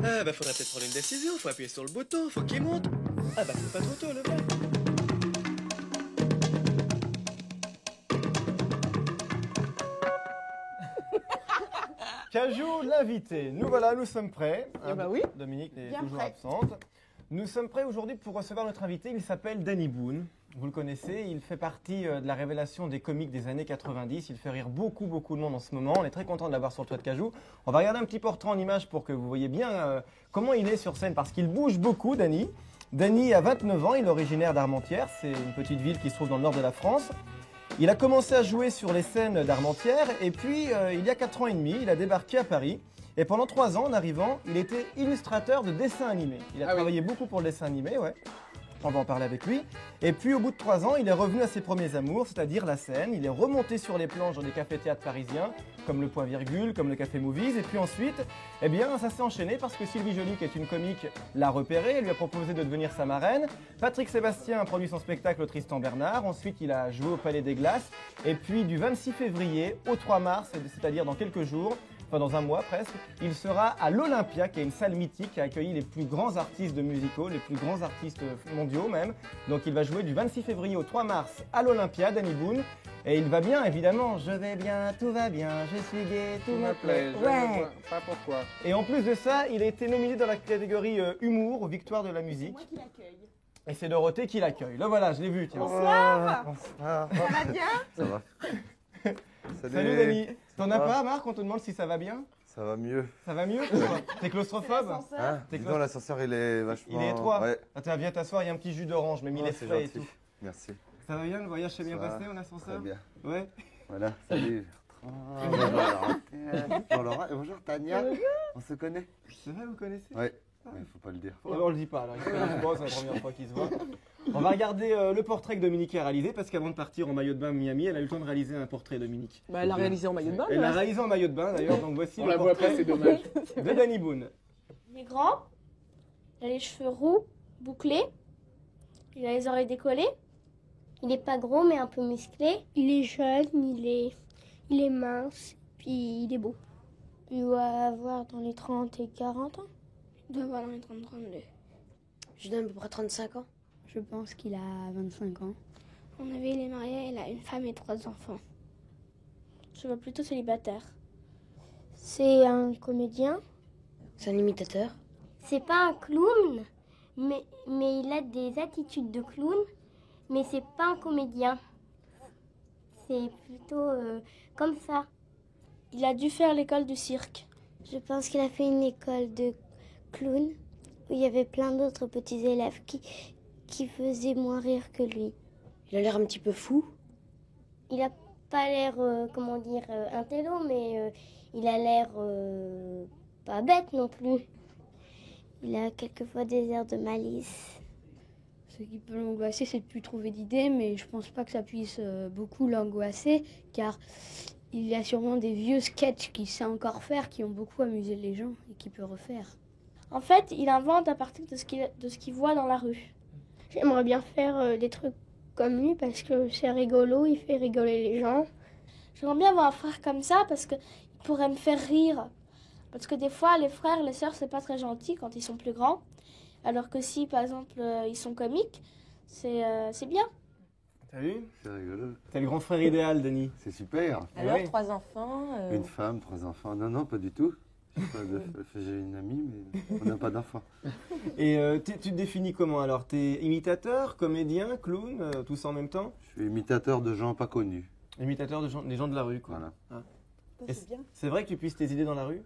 Ah bah faudrait peut-être prendre une décision, faut appuyer sur le bouton, faut qu'il monte. Ah bah c'est pas trop tôt le vrai. Cajou, l'invité. Nous voilà, nous sommes prêts. Eh bah oui. Dominique est Bien toujours prêt. absente. Nous sommes prêts aujourd'hui pour recevoir notre invité. Il s'appelle Danny Boone. Vous le connaissez, il fait partie de la révélation des comiques des années 90. Il fait rire beaucoup de monde en ce moment. On est très content de l'avoir sur le toit de Cajou. On va regarder un petit portrait en image pour que vous voyez bien comment il est sur scène, parce qu'il bouge beaucoup, Danny. Danny a 29 ans, il est originaire d'Armentières. C'est une petite ville qui se trouve dans le nord de la France. Il a commencé à jouer sur les scènes d'Armentières et puis il y a 4 ans et demi, il a débarqué à Paris. Et pendant 3 ans, en arrivant, il était illustrateur de dessins animés. Il a travaillé beaucoup pour le dessin animé, ouais. On va en parler avec lui. Et puis au bout de 3 ans, il est revenu à ses premiers amours, c'est-à-dire la scène. Il est remonté sur les planches dans des cafés-théâtres parisiens, comme le Point Virgule, comme le Café Movies. Et puis ensuite, eh bien, ça s'est enchaîné parce que Sylvie Joly, qui est une comique, l'a repéré. Elle lui a proposé de devenir sa marraine. Patrick Sébastien a produit son spectacle Tristan Bernard. Ensuite, il a joué au Palais des Glaces. Et puis du 26 février au 3 mars, c'est-à-dire dans quelques jours, enfin dans un mois presque, il sera à l'Olympia, qui est une salle mythique qui a accueilli les plus grands artistes de musicaux, les plus grands artistes mondiaux même. Donc il va jouer du 26 février au 3 mars à l'Olympia, Danny Boone. Et il va bien, évidemment. Je vais bien, tout va bien, je suis gai, tout me plaît. je ne vois pas pourquoi. Et en plus de ça, il a été nominé dans la catégorie humour aux Victoires de la musique. Moi qui l'accueille. Et c'est Dorothée qui l'accueille. Là voilà, je l'ai vu, tiens. Bonsoir. Bonsoir. Ça va bien? Ça va. Salut Danny. T'en as pas, Marc? On te demande si ça va bien? Ça va mieux. Ça va mieux? T'es claustrophobe? Hein? T'es Dis donc, l'ascenseur, il est vachement... Il est étroit. Ouais. Attends, viens t'asseoir, il y a un petit jus d'orange, mais il Oh, est c'est frais et gentil. tout. Merci. Ça va bien? Le voyage s'est bien Ça va. passé en ascenseur? Très bien. Ouais. Voilà, salut. Bonjour Laurent. Bonjour Laurent et bonjour Tania. On se connaît? C'est vrai, vous connaissez? Ouais. Mais faut pas le dire. On le dit pas, alors il se connaissent pas, c'est la première fois qu'ils se voient. On va regarder le portrait que Dominique a réalisé, parce qu'avant de partir en maillot de bain à Miami, elle a eu le temps de réaliser un portrait, Dominique. Bah, elle l'a réalisé en maillot de bain. Elle l'a réalisé en maillot de bain d'ailleurs, donc voici On le la voit portrait pas, c'est dommage. de Danny Boone. Il est grand, il a les cheveux roux, bouclés, il a les oreilles décollées. Il est pas gros mais un peu musclé. Il est jeune, il est mince, puis il est beau. Il doit avoir dans les 30 et 40 ans. Il doit avoir dans les 30-32. Je donne à peu près 35 ans. Je pense qu'il a 25 ans. On avait, il est marié, il a une femme et 3 enfants. Je vois plutôt célibataire. C'est un comédien. C'est un imitateur. C'est pas un clown, mais il a des attitudes de clown, mais c'est pas un comédien. C'est plutôt comme ça. Il a dû faire l'école du cirque. Je pense qu'il a fait une école de clown où il y avait plein d'autres petits élèves qui faisaient moins rire que lui. Il a l'air un petit peu fou. Il a pas l'air, intello, mais il a l'air pas bête non plus. Il a quelquefois des airs de malice. Ce qui peut l'angoisser, c'est de ne plus trouver d'idées, mais je pense pas que ça puisse beaucoup l'angoisser, car il y a sûrement des vieux sketchs qu'il sait encore faire, qui ont beaucoup amusé les gens et qu'il peut refaire. En fait, il invente à partir de ce qu'il voit dans la rue. J'aimerais bien faire des trucs comme lui parce que c'est rigolo, il fait rigoler les gens. J'aimerais bien avoir un frère comme ça parce qu'il pourrait me faire rire. Parce que des fois, les frères, les sœurs, c'est pas très gentil quand ils sont plus grands. Alors que si, par exemple, ils sont comiques, c'est bien. T'as vu? C'est rigolo. T'es le grand frère idéal, Danny. C'est super. Alors, Oui. 3 enfants. Une femme, 3 enfants. Non, non, pas du tout. J'ai une amie, mais on n'a pas d'enfants. Et tu te définis comment alors? T'es imitateur, comédien, clown, tout ça en même temps? Je suis imitateur de gens pas connus. Imitateur des gens de la rue, quoi. Voilà. Et c'est vrai que tu puisses tes idées dans la rue?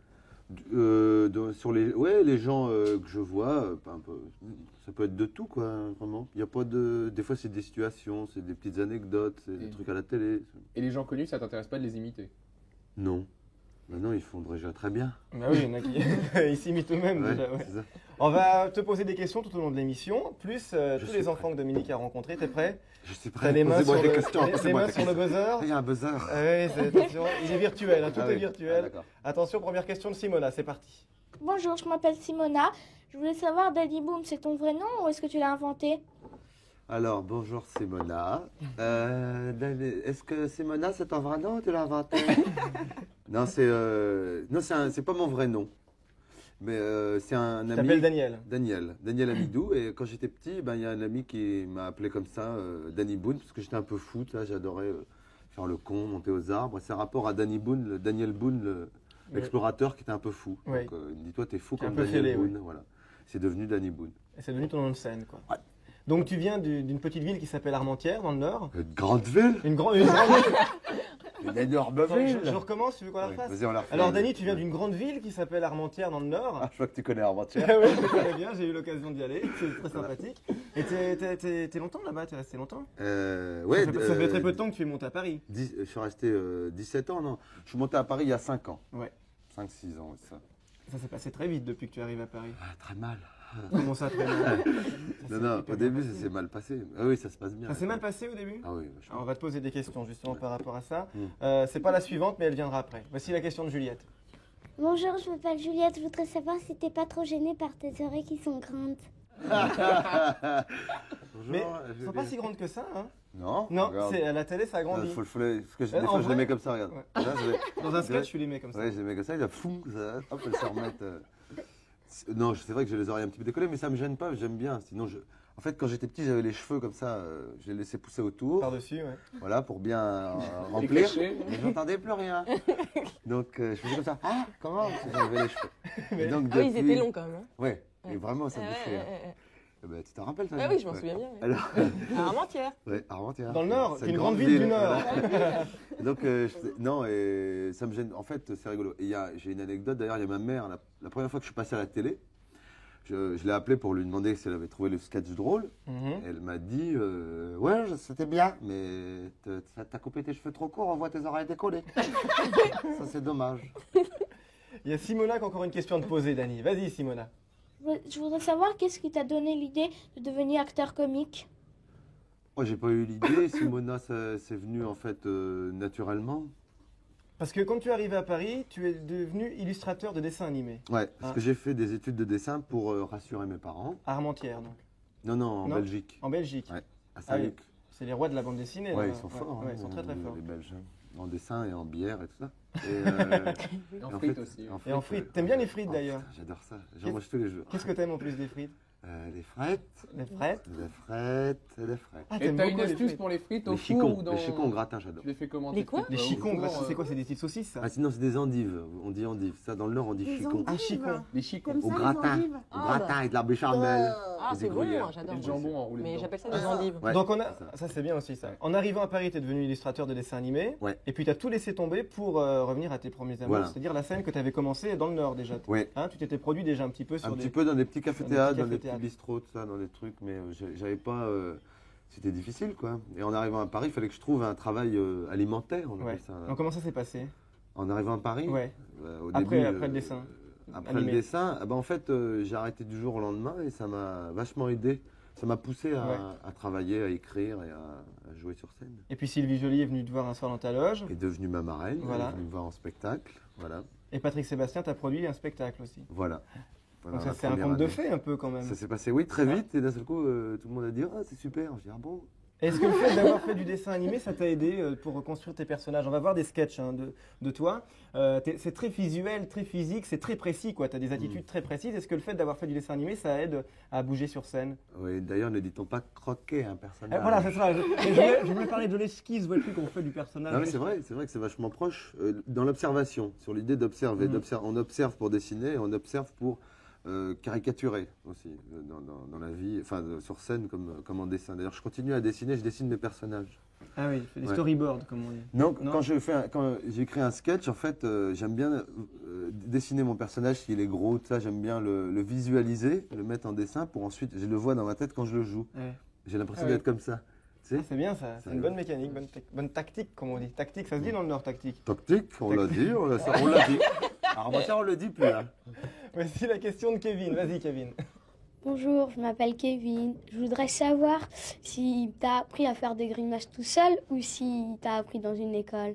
Sur les gens que je vois, ça peut être de tout, quoi, vraiment. Il y a pas de... Des fois, c'est des situations, c'est des petites anecdotes, c'est des trucs à la télé. Et les gens connus, ça t'intéresse pas de les imiter? Non. Maintenant, ils font déjà très bien. Bah oui, il y en a qui ils s'imitent eux-mêmes Ouais, déjà. Ouais. c'est ça. On va te poser des questions tout au long de l'émission, plus tous suis les prêt. enfants que Dominique a rencontrés. T'es prêt? Je suis T'as prêt. les mains Posez-moi sur des le, questions. les Posez-moi mains des sur le questions. buzzer. Il y a un buzzer. Attention, il est virtuel, hein, tout Ah est oui. virtuel. Ah, d'accord. Attention, première question de Simona, c'est parti. Bonjour, je m'appelle Simona. Je voulais savoir, Danny Boone, c'est ton vrai nom ou est-ce que tu l'as inventé? Alors, bonjour Simona. Est-ce que Simona, c'est ton vrai nom ou tu l'as inventé? Non, c'est pas mon vrai nom. Mais c'est un Tu ami. t'appelles Daniel. Daniel Amidou. Et quand j'étais petit, ben, il y a un ami qui m'a appelé comme ça, Danny Boone, parce que j'étais un peu fou, tu vois, j'adorais faire le con, monter aux arbres. C'est un rapport à Danny Boone, Daniel Boone, l'explorateur qui était un peu fou. Oui. Donc il me dit, toi, t'es fou Qui est comme un peu Daniel fêlé, Boone. Voilà. C'est devenu Danny Boone. Et c'est devenu ton nom de scène, quoi. Ouais. Donc tu viens d'une petite ville qui s'appelle Armentières, dans le Nord. Une grande ville, Une grande ville. une énorme Attends, ville. je recommence, tu veux qu'on la Ouais, refasse? vas-y, on la refait. Alors Dany, tu viens d'une grande ville qui s'appelle Armentières, dans le Nord. Ah, je vois que tu connais Armentières. Oui, je connais bien, j'ai eu l'occasion d'y aller, c'est très sympathique. Et t'es longtemps là-bas, t'es resté longtemps? Ouais, Ça fait très peu de temps que tu es monté à Paris. Je suis resté 17 ans, non. Je suis monté à Paris il y a 5 ans. Ouais. 5-6 ans, ça. Ça s'est passé très vite depuis que tu arrives à Paris. Ah, très mal. Comment ça, très mal? Non, au début, ça s'est mal passé. Ah oui, ça se passe bien. Ça s'est mal passé au début? Ah oui, Alors, vachement. on va te poser des questions justement par rapport à ça. Mm. C'est pas la suivante, mais elle viendra après. Voici la question de Juliette. Bonjour, je m'appelle Juliette. Je voudrais savoir si t'es pas trop gênée par tes oreilles qui sont grandes. Bonjour, Mais elles sont pas si grandes que ça, hein? Non, Non, regarde. à la télé, ça a Ah, grandi. parce que des En fois, je vrai les mets comme ça, regarde. Ouais. Là, Dans un sketch, tu les mets comme ça. Ouais, je les mets comme ça, il a fou, ça, hop, elles se remettent. Non, c'est vrai que j'ai les oreilles un petit peu décollées, mais ça me gêne pas, j'aime bien. Sinon, en fait, quand j'étais petit, j'avais les cheveux comme ça, je les laissais pousser autour, Par-dessus, ouais. voilà, pour bien Les remplir. cachets. Mais j'entendais plus rien. Donc, je faisais comme ça. Ah, comment? Parce que j'avais les cheveux. Et donc, Ah oui, ils depuis- étaient longs quand même. Hein. Ouais, et vraiment, ça me Ouais, bouffait. ouais, hein. ouais. Eh ben, tu t'en rappelles, toi? Ah oui, je m'en Ouais. souviens bien. Ouais. Alors, À Armentières. ouais, Armentières. Dans le Nord, C'est une grande ville du Nord. voilà. Donc, non, et ça me gêne. En fait, c'est rigolo. Et j'ai une anecdote, d'ailleurs, il y a ma mère, la première fois que je suis passé à la télé, je l'ai appelée pour lui demander si elle avait trouvé le sketch drôle. Mhm. Elle m'a dit, ouais, c'était bien, mais t'as coupé tes cheveux trop courts, on voit tes oreilles décollées. Ça, c'est dommage. Il y a Simona qui a encore une question à te poser, Dany. Vas-y, Simona. Je voudrais savoir qu'est-ce qui t'a donné l'idée de devenir acteur comique. Moi, j'ai pas eu l'idée. Simona, c'est venu en fait naturellement. Parce que quand tu es arrivé à Paris, tu es devenu illustrateur de dessins animés. Ouais, parce Ah. que j'ai fait des études de dessin pour rassurer mes parents. À Armentières, donc. Non, en Non. Belgique, En Belgique. Ouais. à Ah oui. Saint-Luc. C'est les rois de la bande dessinée. Ouais, là. ils sont forts. Ouais, hein, ils sont très très forts. Les Belges. En dessin et en bière et tout ça. Et, Et en en frites fait- aussi. Et en frites. T'aimes bien les frites, d'ailleurs? Putain, j'adore ça. J'en mange tous les jours. Qu'est-ce que t'aimes en plus des frites? Les frettes, Les frites? les frettes. Ah, Et t'aimes t'as beaucoup une les astuce frites. pour les frites au Les four chicons, ou dans... les chicons au gratin, j'adore. Tu les fais comment Les tes quoi frites Les Au chicons, four, bah, c'est quoi? C'est des petites saucisses, ça? Ah, sinon, c'est des endives. On dit endives. Ça, dans le Nord, on dit Des chicons. Ah, chicons. Les chicons. Comme Au ça, les gratin. endives. Au Ah, gratin bah. avec de la béchamel. Ah, et des c'est bon, gruyères. Et j'adore. le jambon enroulé Mais dedans. j'appelle ça des endives. Ouais, Donc c'est ça. ça c'est bien aussi ça. En arrivant à Paris, tu es devenu illustrateur de dessins animés. Ouais. Et puis tu as tout laissé tomber pour revenir à tes premiers amours, Voilà. c'est-à-dire la scène que tu avais commencé dans le Nord déjà. Ouais. Hein, tu t'étais produit déjà un petit peu sur Un des... petit peu dans les petits cafés-théâtres, dans les petits cafés-théâtres. bistrots, tout ça, dans les trucs, mais j'avais pas. C'était difficile, quoi. Et en arrivant à Paris, il fallait que je trouve un travail alimentaire, on Ouais. appelle ça. Donc comment ça s'est passé? En arrivant à Paris, Ouais. au Après- début, après le dessin. Après Animé. le dessin, ah ben, en fait, j'ai arrêté du jour au lendemain et ça m'a vachement aidé. Ça m'a poussé à travailler, à écrire et à jouer sur scène. Et puis Sylvie Joly est venue te voir un soir dans ta loge. Est devenue ma marraine, Voilà. elle est venue me voir en spectacle, voilà. Et Patrick Sébastien t'a produit un spectacle aussi. Voilà. Pendant Donc ça la c'est un première conte de année. fées un peu quand même. Ça s'est passé, oui, très vite, et d'un seul coup, tout le monde a dit « Ah, c'est super !» Je dis « Ah bon ?» Est-ce que le fait d'avoir fait du dessin animé, ça t'a aidé pour reconstruire tes personnages? On va voir des sketchs hein, de toi. C'est très visuel, très physique, c'est très précis, quoi. Tu as des attitudes très précises. Est-ce que le fait d'avoir fait du dessin animé, ça aide à bouger sur scène? Oui, d'ailleurs, ne dit-on pas croquer un personnage. Voilà, c'est ça. Je voulais parler de l'esquisse, vois plus qu'on fait du personnage. Non, mais c'est vrai que c'est vachement proche dans l'observation, sur l'idée d'observer. On observe pour dessiner et on observe pour caricaturer aussi dans la vie, enfin sur scène comme en dessin. D'ailleurs, je continue à dessiner, je dessine mes personnages. Ah oui, tu fais des Ouais. storyboards, comme on dit. Donc, Non. quand j'écris un sketch, en fait, j'aime bien dessiner mon personnage s'il est gros, tout ça, j'aime bien le visualiser, le mettre en dessin pour ensuite, je le vois dans ma tête quand je le joue. Ouais. J'ai l'impression Ah oui. d'être comme ça. Tu sais Ah, c'est bien ça, c'est une bonne mécanique, bonne tactique, comme on dit. Tactique, ça se dit dans le Nord, tactique. Tactique, on l'a dit, on l'a dit. Alors, ça, on le dit plus, hein. Voici la question de Kevin. Vas-y, Kevin. Bonjour, je m'appelle Kevin. Je voudrais savoir si t'as appris à faire des grimaces tout seul ou si t'as appris dans une école.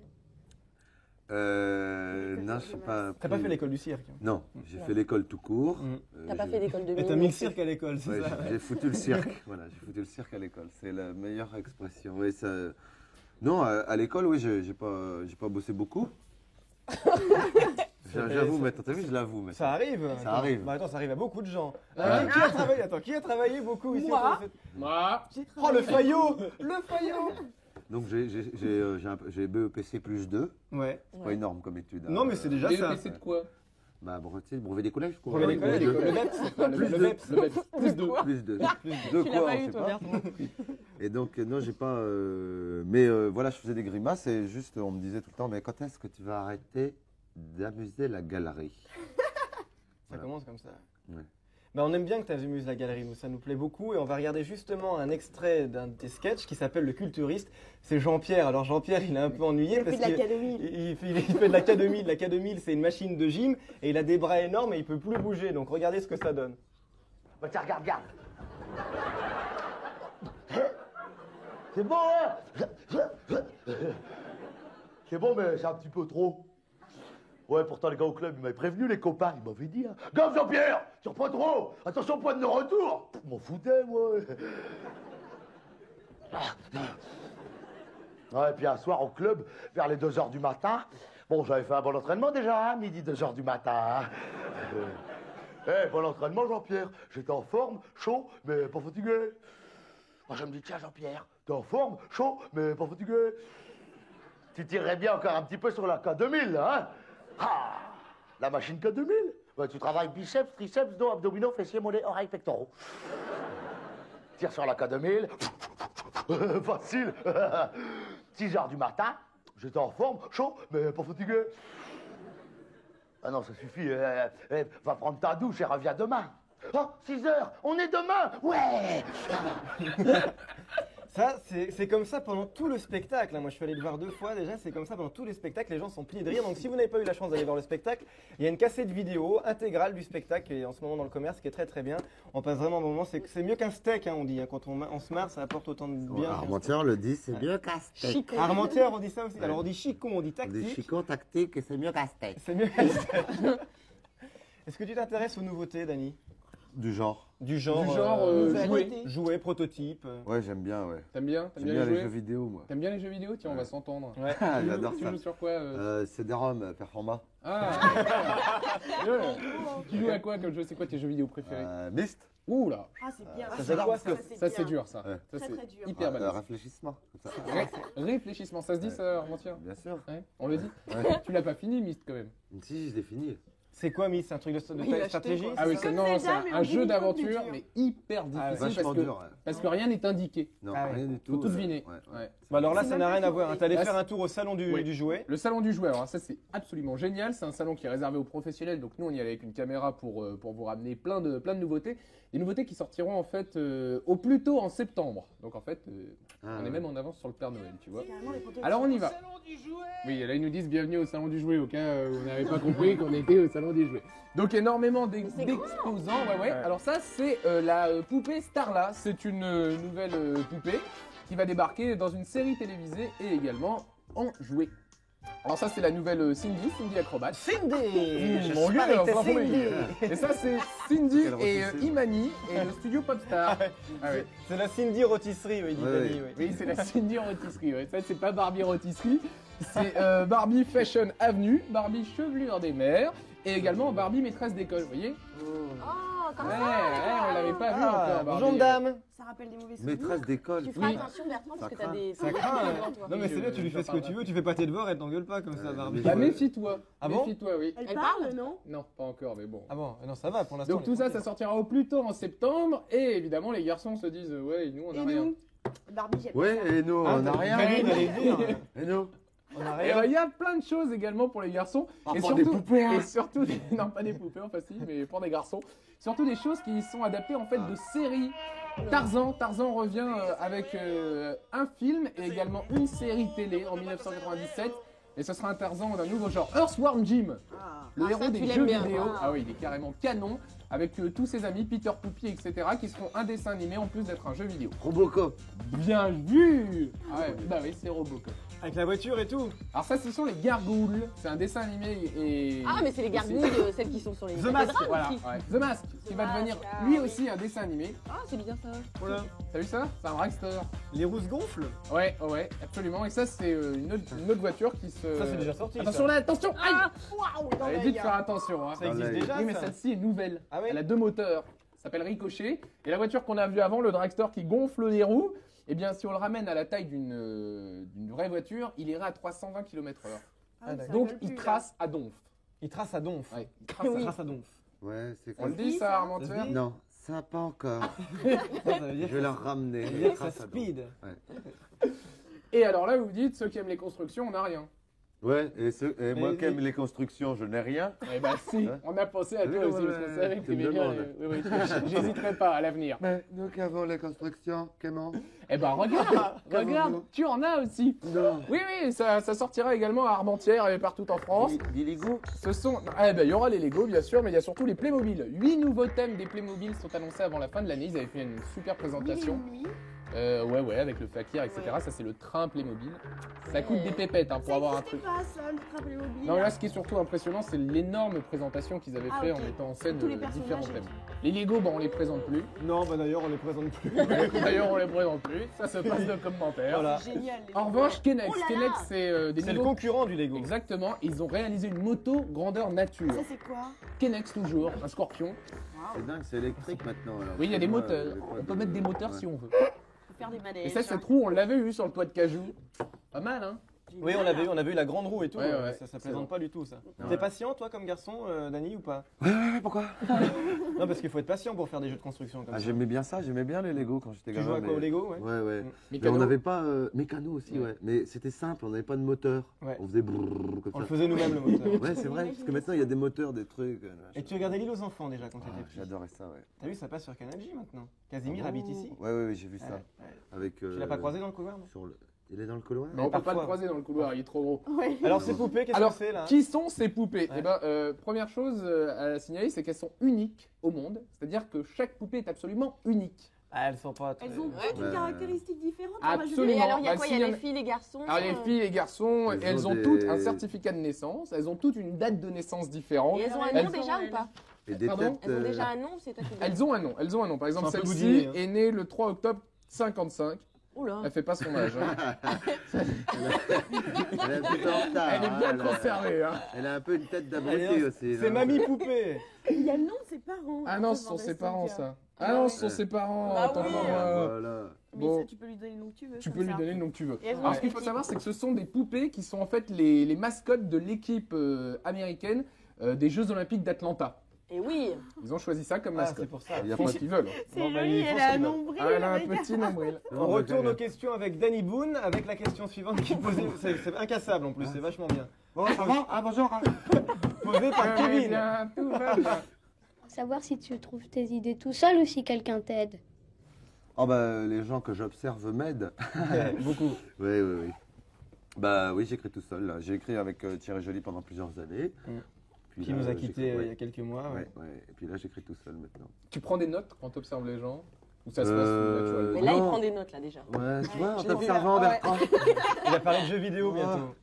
Non, je sais pas. T'as pas fait l'école du cirque? Non, j'ai fait l'école tout court. T'as pas fait d'école de Et mime t'as mis non le plus. cirque à l'école, c'est Ouais, ça? j'ai foutu le cirque. Voilà, j'ai foutu le cirque à l'école. C'est la meilleure expression. Oui, ça... Non, à l'école, oui, j'ai pas bossé beaucoup. J'avoue maintenant, t'as vu, je l'avoue maintenant. Ça arrive. Ça arrive. Bah attends, ça arrive à beaucoup de gens. Ah. Qui a travaillé beaucoup ici Moi. autour de cette- Moi. Oh le faillot. Le faillot. Donc j'ai BEPC plus 2. Ouais. C'est pas énorme comme étude. hein. Non mais c'est déjà ça. BEPC de quoi? Bah, tu sais, brevet des collèges, quoi. Brevet des collèges, le le BEPS. BEPS. Ah, Plus le de BEPS. Le BEPS. Plus 2. Plus 2. Plus Tu 2 l'as quoi, pas on eu, sait toi, pas. Bertrand. Et donc, non, j'ai pas. Mais voilà, je faisais des grimaces et juste, on me disait tout le temps, mais quand est-ce que tu vas arrêter d'amuser la galerie? Ça Voilà. commence comme ça. Ouais. Bah, on aime bien que tu amuses la galerie, nous, ça nous plaît beaucoup. Et on va regarder justement un extrait d'un de tes sketchs qui s'appelle Le Culturiste. C'est Jean-Pierre. Alors Jean-Pierre, il est un peu ennuyé parce de la qu'il K2000. il fait de la K2000. La K2000, c'est une machine de gym et il a des bras énormes et il peut plus bouger. Donc regardez ce que ça donne. Bah tiens, regarde. C'est bon, hein? C'est bon, mais c'est un petit peu trop. Ouais, pourtant, les gars au club, ils m'avaient prévenu, les copains, ils m'avaient dit, hein. Gaffe, Jean-Pierre, tu reprends trop. Attention, point de retour. Je m'en foutais, moi. Ouais, et puis un soir au club, vers les 2h du matin, bon, j'avais fait un bon entraînement déjà, hein, midi 2h du matin. Bon entraînement, Jean-Pierre. J'étais en forme, chaud, mais pas fatigué. Moi, je me dis, tiens, Jean-Pierre, t'es en forme, chaud, mais pas fatigué. Tu tirerais bien encore un petit peu sur la K2000, là, hein? Ah, la machine K2000. Ouais, tu travailles biceps, triceps, dos, abdominaux, fessiers, mollets, oreilles, pectoraux. Tire sur la K2000. Facile. 6h du matin, j'étais en forme, chaud, mais pas fatigué. Ah non, ça suffit. Va prendre ta douche et reviens demain. Oh, 6h, on est demain. Ouais. Ça, c'est comme ça pendant tout le spectacle. Moi, je suis allé le voir 2 fois déjà. C'est comme ça pendant tous les spectacles. Les gens sont pliés de rire. Donc, si vous n'avez pas eu la chance d'aller voir le spectacle, il y a une cassette vidéo intégrale du spectacle qui est en ce moment dans le commerce, qui est très très bien. On passe vraiment un moment. C'est mieux qu'un steak, hein, on dit. Hein. Quand on se marre, ça apporte autant de bien. Armentière le dit, c'est mieux qu'un steak. Armentière, on dit ça aussi. Ouais. Alors, on dit chicon, on dit On dit tactique. chicon tactique et c'est mieux qu'un steak. C'est mieux qu'un steak. Est-ce que tu t'intéresses aux nouveautés, Dany? Du genre. Du genre, jouer, prototype. Ouais, j'aime bien, ouais. T'aimes bien J'aime bien les jeux vidéo, moi. T'aimes bien les jeux vidéo? Tiens, on va s'entendre. Ouais. J'adore Tu ça. joues sur quoi CD-ROM, Performa. Ah, tu joues à quoi comme jeu? C'est quoi tes jeux vidéo préférés? Myst. Ouh là. Ah, c'est bien. Ça, c'est quoi, Ça c'est dur ça. Ouais. Ça Très, c'est très dur. hyper balèze. Réfléchissement. Comme ça. Réfléchissement, ça se dit ça, Armentière? Bien sûr. Ouais, on le dit. Ouais. Tu l'as pas fini, Myst quand même. Si, je l'ai fini. C'est quoi, Miss? C'est un truc de Il a acheté, stratégie? quoi. Ah oui, Comme non, c'est Zelda, mais un en jeu 10 fois d'aventure, plus dur. mais hyper Ah, difficile Vachement dur, ouais. parce que rien n'est indiqué. Non, Ah ouais. rien du Faut tout. tout deviner. Ouais. Ouais. Bah alors là, C'est ça même n'a pas rien à qu'il voir. faut Hein. T'allais les- faire un tour au salon du Oui. jouet. Le salon du jouet, alors ça c'est absolument génial, c'est un salon qui est réservé aux professionnels, donc nous on y allait avec une caméra pour vous ramener plein de nouveautés. Des nouveautés qui sortiront en fait au plus tôt en septembre, donc en fait Ah, on est ouais. même en avance sur le Père Noël, tu vois. Carrément, les photos Alors on y va. Oui, là ils nous disent bienvenue au salon du jouet, au cas où on n'avait pas compris qu'on était au salon du jouet. Donc énormément d'exposants, ouais. Alors ça c'est la poupée Starla, c'est une nouvelle poupée qui va débarquer dans une série télévisée et également en jouet. Alors ça c'est la nouvelle Cindy Acrobat. Cindy! Mon Dieu, Avec ta enfin, Cindy! Et ça c'est Cindy Quelle et rôtisserie. Imani et le studio Popstar. Ah ouais. C'est la Cindy rôtisserie, oui, dit Ouais, Dany, ouais. oui. Oui, c'est la Cindy Rôtisserie. Ouais. Ça, c'est pas Barbie Rôtisserie. C'est Barbie Fashion Avenue, Barbie Chevelure des Mers et également Barbie Maîtresse d'école, vous voyez? Oh, comme Ouais, ça. on l'avait pas vu Ah, encore, Barbie. bonjour madame! Ça rappelle des mauvais souvenirs. Maîtresse d'école. Tu feras Oui. attention, Bertrand, parce Ça que t'as craint. des. Ça craint! devant toi. Non mais c'est bien, tu lui fais ce que tu veux, tu fais pas tes devoirs, elle t'engueule pas comme ça, Barbie. Bah méfie-toi. Ah bon? Méfie-toi, oui. Elle parle, non? Non, pas encore, mais bon. Ah bon, non ça va pour l'instant. Donc on tout est ça, ça tranquille. sortira au plus tôt en septembre et évidemment les garçons se disent ouais, nous on a Et rien. nous Barbie, j'aime Ouais, ça. et nous, Ah, on a rien. Karine allait dire. Et nous? On a Et rien. il y a plein de choses également pour les garçons. Ah, et pour des poupées, hein. et surtout des... non pas des poupées en facile, mais pour des garçons. Surtout des choses qui sont adaptées en fait de séries. Tarzan revient avec un film et également une série télé en 1997. Et ce sera un Tarzan d'un nouveau genre, Earthworm Jim, le Ah, héros ça, des tu l'aimes jeux bien. vidéo. Ah. Ah oui, il est carrément canon, avec tous ses amis, Peter Poupie, etc., qui seront un dessin animé en plus d'être un jeu vidéo. Robocop. Bien vu. Ah ouais, bah oui, c'est Robocop. Avec la voiture et tout. Alors ça, ce sont les Gargoules. C'est un dessin animé et... Ah, mais c'est les gargouilles, celles qui sont sur les The Mask, cathédrales Voilà, aussi. ouais. The Mask, qui va devenir ah lui oui. aussi un dessin animé. Ah, c'est bien ça. Voilà. T'as vu ça? C'est un dragster. Les roues se gonflent. Ouais, absolument. Et ça, c'est une autre voiture qui se... Ça, c'est déjà sorti. Attention ça. là, attention! Aïe! Ah, waouh, dans J'avais l'œil. dit de faire attention. Hein. Ça existe l'œil. déjà. Oui, mais ça. celle-ci est nouvelle. Ah oui. Elle a 2 moteurs. Ça s'appelle Ricochet. Et la voiture qu'on a vue avant, le dragster qui gonfle les roues, eh bien, si on le ramène à la taille d'une vraie voiture, il irait à 320 km/h. Ah, d'accord. Donc, il trace à donf. Il trace à donf. Ouais. Il trace à donf. Ouais, c'est On le quoi dit, ça, Armentières? Non, ça pas encore. Ça veut dire Je vais leur ramener. ça veut dire que ça Grâce à donc. speed. Et alors là, vous vous dites, ceux qui aiment les constructions, on n'a rien. Ouais, et moi Mais- qui aime les constructions, je n'ai rien. Eh ben si, Hein? on a pensé à Oui, toi aussi, ouais, parce qu'on savait que tu me t'aimais bien. demandes. Oui, j'hésiterai pas à l'avenir. Mais nous qui avons les constructions, comment? Eh ben regarde, regarde, tu en as aussi. Non. Oui, ça sortira également à Armentières et partout en France. Des Lego? Ce sont, eh ben il y aura les Lego bien sûr, mais il y a surtout les Playmobil. 8 nouveaux thèmes des Playmobil sont annoncés avant la fin de l'année. Ils avaient fait une super présentation. Ouais, avec le fakir, etc. Ça c'est le train Playmobil. Ça coûte des pépettes hein, pour avoir un truc. pas ça, le train Playmobil. Non, là, ce qui est surtout impressionnant, c'est l'énorme présentation qu'ils avaient Ah, fait ok. en mettant en scène Tous les différents personnages et thèmes. Les Lego, bon, on les présente plus. Non, bah d'ailleurs, on les présente plus. D'ailleurs, on les présente plus. Ça se passe de commentaires. Voilà. Génial. les En gens. revanche, Kenex. Oh là là. Kenex, c'est des C'est le Lego. concurrent du Lego. Exactement. Ils ont réalisé une moto grandeur nature. Ça, c'est quoi? Kenex, toujours. Un scorpion. C'est dingue, c'est électrique maintenant. Alors. Oui, il y a des Moi, moteurs. les On peut mettre des moteurs Ouais. si on veut. Faut faire des manèges. Et ça, cette roue, on l'avait vu sur le toit de Cajou. Pas mal, hein? Oui, on avait eu la grande roue et tout. Ouais, ouais, ça c'est plaisante bon. pas du tout, ça. Ouais. T'es patient, toi, comme garçon, Dany, ou pas? Ouais, pourquoi? Non, parce qu'il faut être patient pour faire des jeux de construction comme Ah, ça. j'aimais bien ça, j'aimais bien les Lego quand j'étais Tu gamin. joues à quoi, mais- au Lego, ouais? Ouais, ouais. Mm. Mais Mécano. on n'avait pas. Mécano aussi, Ouais. ouais. Mais c'était simple, on n'avait pas de moteur. Ouais. On faisait brrr comme On le ça. faisait nous-mêmes, le moteur. Ouais, c'est vrai, parce que maintenant il y a des moteurs, des trucs. Et tu regardais l'île aux enfants déjà quand Ah, t'étais petit. j'adorais ça, ouais. T'as vu, ça passe sur Canal J maintenant. Casimir Oh. habite ici. Ouais, ouais, ouais, j'ai vu ça. Ouais, ouais. Avec, Tu l'as pas croisé dans le couloir, non? sur le... Il est dans le couloir? Mais on peut pas parfois. le croiser dans le couloir, il est trop gros. Ouais. Alors, ces poupées, qu'est-ce Alors, que c'est là? qui sont ces poupées? Ouais. Eh ben, première chose à signaler, c'est qu'elles sont uniques au monde. C'est-à-dire que chaque poupée est absolument unique. Ah, elles sont pas très... Elles ont toutes Ouais. une caractéristique différente. Absolument. Et alors, il y a Bah, quoi? si, Il y a y en les a- filles, les garçons. Alors les filles et les garçons, Elles elles ont ont des- toutes un certificat de naissance, elles ont toutes une date de naissance différente. Et elles ont un Elles- nom déjà ou pas? Et des Pardon têtes. Elles ont déjà un nom ou c'est toi qui le dis? Elles ont un nom, elles ont un nom. Par exemple, C'est un peu celle-ci boudinée, hein. est née le 3 octobre 55. Oula. Elle fait pas son âge. hein. Elle est un peu en retard. Elle est hein, bien elle a- conservée. Hein. Elle a un peu une tête Elle d'abruti est- aussi. C'est là. Mamie Poupée. Il y a le nom de ses parents. Ah non, ce sont ses parents ça. Ah non, ce sont ses parents. Bah Attends, oui. Voilà. Mais Bon. ça, tu peux lui donner le nom que tu veux. Tu comme peux lui ça. donner le nom que tu veux. Et elles ont Alors un ce qu'il faut équipe. savoir, c'est que ce sont des poupées qui sont en fait les mascottes de l'équipe américaine des Jeux Olympiques d'Atlanta. Et oui. Ils ont choisi ça comme Ah, mascotte. c'est pour ça. Il y a Ils font pas ce qu'ils veulent. C'est Bon, bah, joli, ils font elle ce a un qu'ils veulent. nombril. Ah, elle a un avec petit nombril. On retourne aux questions avec Danny Boone, avec la question suivante qui est posée. C'est incassable en plus, c'est vachement bien. Bon, ça va? Ah, bonjour. Posée par Tout va Kevin. bien, tout va bien. Savoir si tu trouves tes idées tout seul ou si quelqu'un t'aide. Oh, bah, les gens que j'observe m'aident. Beaucoup. Oui, oui, oui. Bah oui, j'écris tout seul. Là. J'ai écrit avec Thierry Joly pendant plusieurs années. Mm. Puis Qui là, nous a j'écris- quittés il y ouais. a quelques mois. Ouais, Ouais. ouais. Et puis là, j'écris tout seul maintenant. Tu prends des notes quand tu observes les gens? Ou ça se passe Euh, Mais naturellement? là, il Non. prend des notes là déjà. Ouais, tu vois, en je l'ai vu, t'observant, là. Bertrand. Il va parler de jeux vidéo bientôt.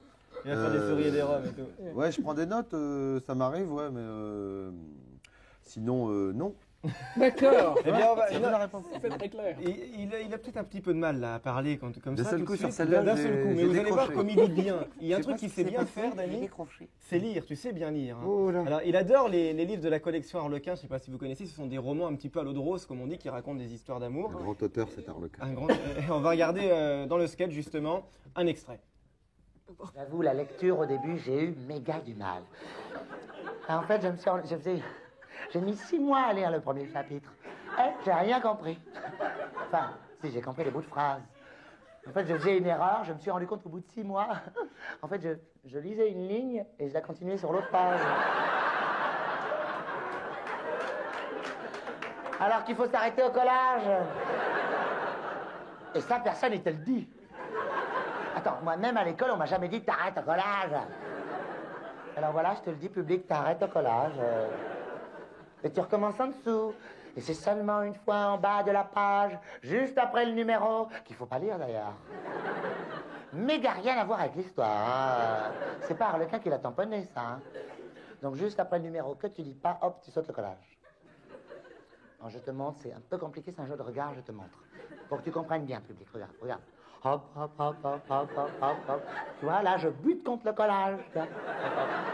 Il va faire des souris et des robes et tout. Ouais, je prends des notes, ça m'arrive, ouais, mais sinon, non. D'accord. Eh bien, on va- C'est la réponse. C'est très clair. il a peut-être un petit peu de mal là, à parler comme D'un ça. seul tout de coup, sur suite. celle-là, D'un seul j'ai- coup. Mais j'ai vous allez voir décroché. comme il lit bien. Il y a un Je sais truc pas qu'il ce sait qui bien s'est passé, faire, j'ai Dany. décroché. C'est lire, tu sais bien lire. hein. Oh là. Alors, il adore les livres de la collection Harlequin, je sais pas si vous connaissez, ce sont des romans un petit peu à l'eau de rose, comme on dit, qui racontent des histoires d'amour. Un grand auteur, c'est Harlequin. Un grand... on va regarder dans le sketch, justement, un extrait. J'avoue, la lecture, au début, j'ai eu méga du mal. En fait, j'ai mis 6 mois à lire le premier chapitre. J'ai rien compris. Enfin, si, j'ai compris les bouts de phrases. En fait, je faisais une erreur, je me suis rendu compte qu'au bout de 6 mois, en fait, je lisais une ligne et je la continuais sur l'autre page. Alors qu'il faut s'arrêter au collage. Et ça, personne ne te le dit. Attends, moi-même à l'école, on m'a jamais dit t'arrêtes au collage. Alors voilà, je te le dis, public, t'arrêtes au collage. Et tu recommences en dessous. Et c'est seulement une fois en bas de la page, juste après le numéro, qu'il faut pas lire d'ailleurs. méga rien à voir avec l'histoire. Hein. C'est pas Harlequin qui l'a tamponné, ça. Hein. Donc juste après le numéro que tu dis pas, hop, tu sautes le collage. Alors je te montre, c'est un peu compliqué, c'est un jeu de regard, je te montre. Pour que tu comprennes bien, public, regarde, regarde. Hop, hop, hop, hop, hop, hop, hop, hop. Tu vois, là, je bute contre le collage. Hop,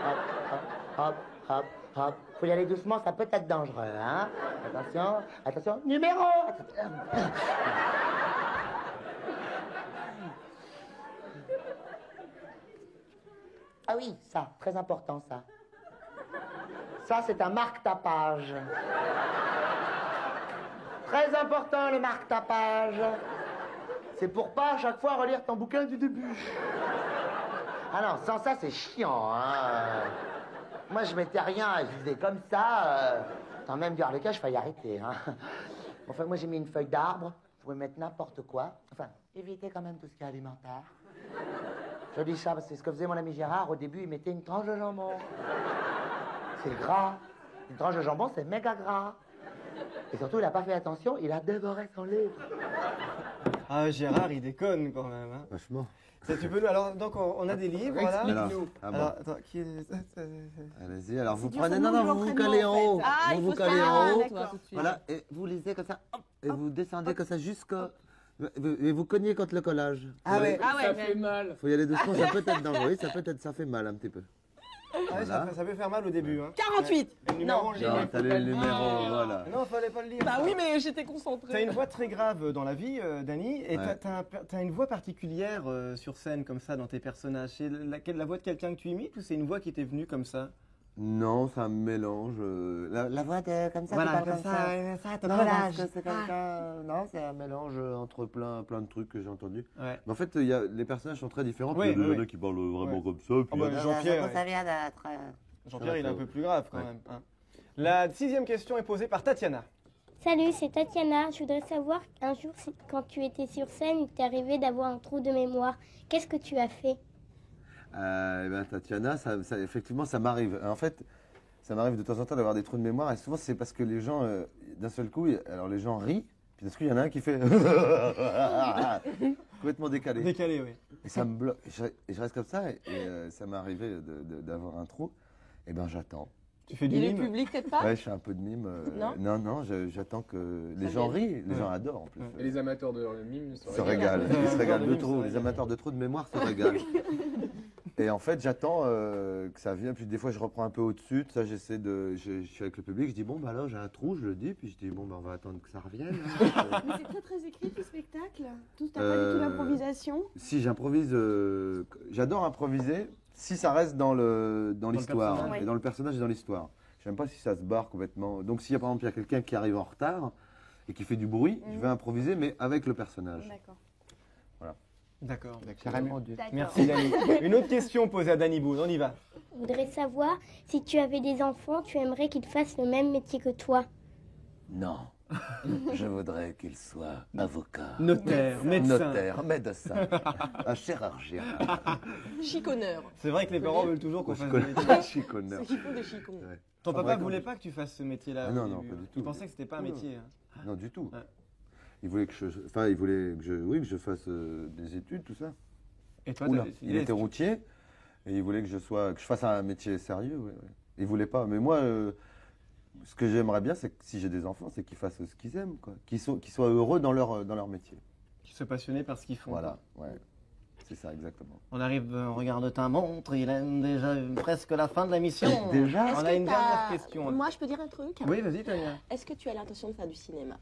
hop, hop, hop, hop. Faut y aller doucement, ça peut être dangereux, hein. Attention, attention, numéro. Ah oui, ça, très important, ça. Ça, c'est un marque-tapage. Très important, le marque-tapage. C'est pour pas à chaque fois relire ton bouquin du début. Ah non, sans ça, c'est chiant, hein. Moi, je mettais rien, je disais comme ça. Tant même du Harlequin, je failli arrêter, hein. Enfin, moi, j'ai mis une feuille d'arbre. Vous pouvez mettre n'importe quoi. Enfin, évitez quand même tout ce qui est alimentaire. Je dis ça parce que c'est ce que faisait mon ami Gérard. Au début, il mettait une tranche de jambon. C'est gras. Une tranche de jambon, c'est méga gras. Et surtout, il n'a pas fait attention, il a dévoré son livre. Ah, Gérard, il déconne quand même. Hein. Vachement. Ça, tu peux nous... Alors, donc, on a des livres, là. Alors, attends, qui est... Allez-y, alors vous du prenez... fondement Non, de non, vous vous l'entraînement, calez en en fait. haut. Ah, vous il vous faut calez ça. en haut. D'accord, tout de suite. Voilà, et vous lisez comme ça. Hop, et vous descendez comme ça jusqu'à... Et vous cognez contre le collage. Ah ouais. Ça fait mal. Faut y aller doucement, ça peut être dangereux. Oui, ça peut être... Ça fait mal un petit peu. Ah ouais, Voilà. ça peut faire mal au début. Hein. 48. Le numéro, Non, on le dit. Non, t'as le numéro, voilà. Non, fallait pas le lire. Bah ça. oui, mais j'étais concentrée. T'as une voix très grave dans la vie, Dany, et Ouais. t'as une voix particulière sur scène comme ça dans tes personnages. C'est la voix de quelqu'un que tu imites ou c'est une voix qui t'est venue comme ça? Non, c'est un mélange. La voix de... Comme ça, Voilà, tu parles comme comme ça, ça. ton Non, collage. parce que c'est quelqu'un... Non, c'est un mélange entre plein de trucs que j'ai entendus. Ouais. Mais en fait, les personnages sont très différents. Oui, puis il y en oui. a qui parlent vraiment Ouais. comme ça. Ah Puis bah, il y en a- Jean-Pierre, Ça vient d'être... Jean-Pierre, il est un peu plus grave quand Ouais. même. Hein. La 6e question est posée par Tatiana. Salut, c'est Tatiana. Je voudrais savoir, un jour, quand tu étais sur scène, il t'est arrivé d'avoir un trou de mémoire. Qu'est-ce que tu as fait? Eh ben, Tatiana, effectivement, ça m'arrive. En fait, ça m'arrive de temps en temps d'avoir des trous de mémoire. Et souvent, c'est parce que les gens, d'un seul coup, alors les gens rient. Puis d'un seul coup, il y en a un qui fait complètement décalé. Décalé, oui. Et ça me bloque. Et je reste comme ça. Et ça m'est arrivé d'avoir un trou. Et ben, j'attends. Tu fais du Et le mime. public, peut-être pas? Ouais, je fais un peu de mime. Non, j'attends que les gens rient. Les gens adorent en plus. Et les amateurs de mime Se régalent. Ils se régalent de mime, trop. ça Les amateurs de trop de mémoire se régalent. Et en fait, j'attends que ça vienne. Puis des fois, je reprends un peu au-dessus. Ça, je suis avec le public. Je dis, bon, bah là, j'ai un trou. Je le dis. Puis je dis, bon, bah, on va attendre que ça revienne. Hein. Mais c'est très très écrit tout spectacle. Tout t'as pas du tout l'improvisation. Si j'improvise, j'adore improviser. Si ça reste dans l'histoire personnage. et dans le personnage et dans l'histoire. J'aime pas si ça se barre complètement. Donc, s'il y a par exemple il y a quelqu'un qui arrive en retard et qui fait du bruit, je vais improviser, mais avec le personnage. D'accord. D'accord. Carrément dur. Merci Dany. Une autre question posée à Dany Boone. On y va. Je voudrais savoir, si tu avais des enfants, tu aimerais qu'ils fassent le même métier que toi. Non. Je voudrais qu'il soit avocat, Notaire, médecin. notaire, médecin, un chirurgien. Chiconneur. C'est vrai que les parents veulent toujours qu'on fasse des métiers. Chiconneur. C'est qu'il faut des chicons. Ouais. Ton papa Fabricant. voulait pas que tu fasses ce métier-là. Ah au non, non, début, pas du hein. tout. Il pensait que c'était pas un Non. métier. Hein. Non, du tout. Ouais. Il voulait que il voulait que je fasse des études, tout ça. Et toi, Oula, t'as décidé. il était routier et il voulait que je fasse un métier sérieux. Ouais, ouais. Il voulait pas. Mais moi, ce que j'aimerais bien, c'est que si j'ai des enfants, c'est qu'ils fassent ce qu'ils aiment, quoi. Qu'ils soient heureux dans leur métier. Qui se passionnait par ce qu'ils font. Voilà, ouais. C'est ça, exactement. On arrive, on regarde ta montre, il est déjà presque la fin de la mission. Déjà On a une dernière question. Moi, je peux dire un truc? Oui, vas-y, Tania. Est-ce que tu as l'intention de faire du cinéma?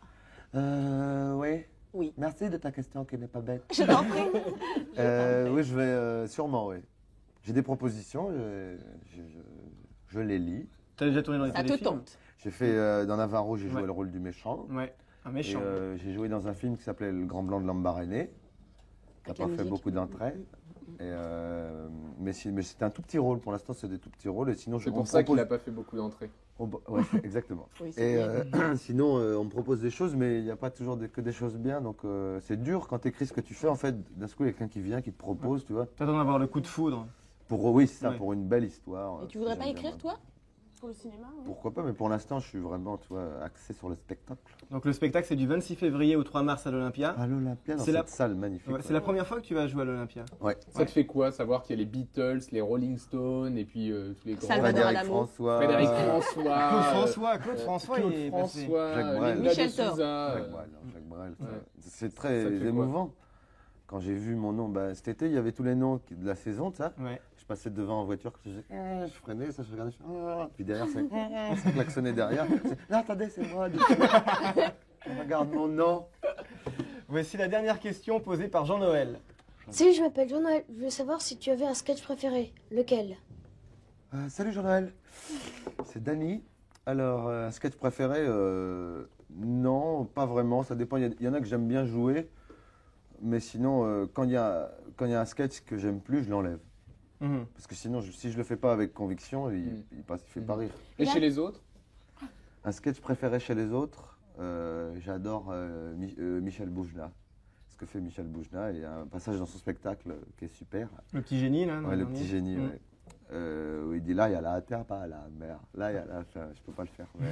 Oui. Oui. Merci de ta question qui n'est pas bête. Je t'en prie. Oui, je vais sûrement, oui. J'ai des propositions, je les lis. Tu as déjà tourné dans les Ça te téléfilms? tente. J'ai fait dans Navarro, j'ai joué Ouais. le rôle du méchant. Ouais, un méchant. Et, j'ai joué dans un film qui s'appelait Le Grand Blanc de Lambaréné, qui n'a Avec la pas fait musique. beaucoup d'entrées. Mais c'était un tout petit rôle, pour l'instant c'est des tout petits rôles. Et sinon, C'est on pour me ça qu'il propose- n'a pas fait beaucoup d'entrées. Ouais, exactement. Oui, c'est Et bien. sinon, on me propose des choses, mais il n'y a pas toujours que des choses bien. Donc c'est dur quand tu écris ce que tu fais. En fait, d'un coup, il y a quelqu'un qui vient, qui te propose, tu vois. T'attends d'avoir le coup de foudre. Oui, c'est ça, Ouais. pour une belle histoire. Et tu voudrais que pas j'aime écrire, bien. toi? pour le cinéma. Oui. Pourquoi pas, mais pour l'instant, je suis vraiment, tu vois, axé sur le spectacle. Donc le spectacle, c'est du 26 février au 3 mars à l'Olympia. À l'Olympia, dans C'est cette salle magnifique. Ouais, c'est la première fois que tu vas jouer à l'Olympia. Ouais. Ça te fait quoi, savoir qu'il y a les Beatles, les Rolling Stones et puis tous les grands... Salvador Adamo. Frédéric François. Claude François, Claude il est passé. François, Jacques Brel. Linda Michel de Thor. Souza, Jacques Brel. Ouais. C'est très Ça te fait quoi émouvant. Quand j'ai vu mon nom, cet été, il y avait tous les noms de la saison, tu sais. Ouais. Je passais devant en voiture, je freinais, ça je regardais, puis derrière, ça klaxonnait derrière. Là, attendez, c'est moi. Regarde mon nom. Voici la dernière question posée par Jean-Noël. Salut, je m'appelle Jean-Noël. Je voulais savoir si tu avais un sketch préféré. Lequel? Salut Jean-Noël. C'est Dany. Alors, un sketch préféré non, pas vraiment. Ça dépend. Il y en a que j'aime bien jouer. Mais sinon, quand il y a un sketch que j'aime plus, je l'enlève. Parce que sinon, si je le fais pas avec conviction, il fait pas rire. Et chez les autres? Un sketch préféré chez les autres, j'adore Michel Boujna. Ce que fait Michel Boujna. Il y a un passage dans son spectacle qui est super. Le petit génie, là. Ouais, le petit génie, ouais. Où il dit là, il y a la terre, pas la mer. Là, il y a la... Je peux pas le faire. Mais...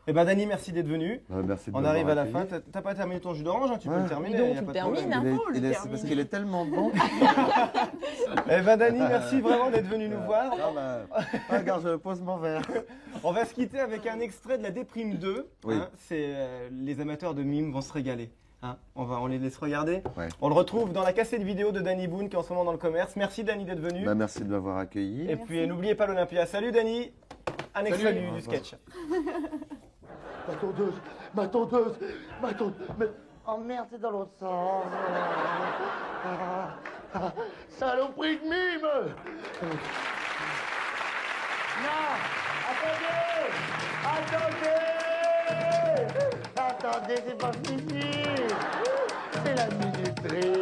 Eh ben Dany, merci d'être venu. Merci de On m'avoir arrive à la accueilli. fin. T'as pas terminé ton jus d'orange, hein, tu peux le terminer. Dis donc, y a tu pas le de problème. termines, C'est parce qu'il est tellement bon. Eh ben Dany, merci vraiment d'être venu nous voir. Regarde, je pose mon verre. On va se quitter avec un extrait de La Déprime 2. Oui. C'est les amateurs de mimes vont se régaler. Hein, on les laisse regarder. Ouais. On le retrouve dans la cassette vidéo de Dany Boon qui est en ce moment dans le commerce. Merci Dany d'être venu. Merci de m'avoir accueilli. Et puis n'oubliez pas l'Olympia. Salut Dany. Un extrait du sketch. Ma tondeuse. Mais... Oh merde, c'est dans l'autre sens. Saloperie de mime. Non, attendez, c'est pas fini. C'est la minuterie.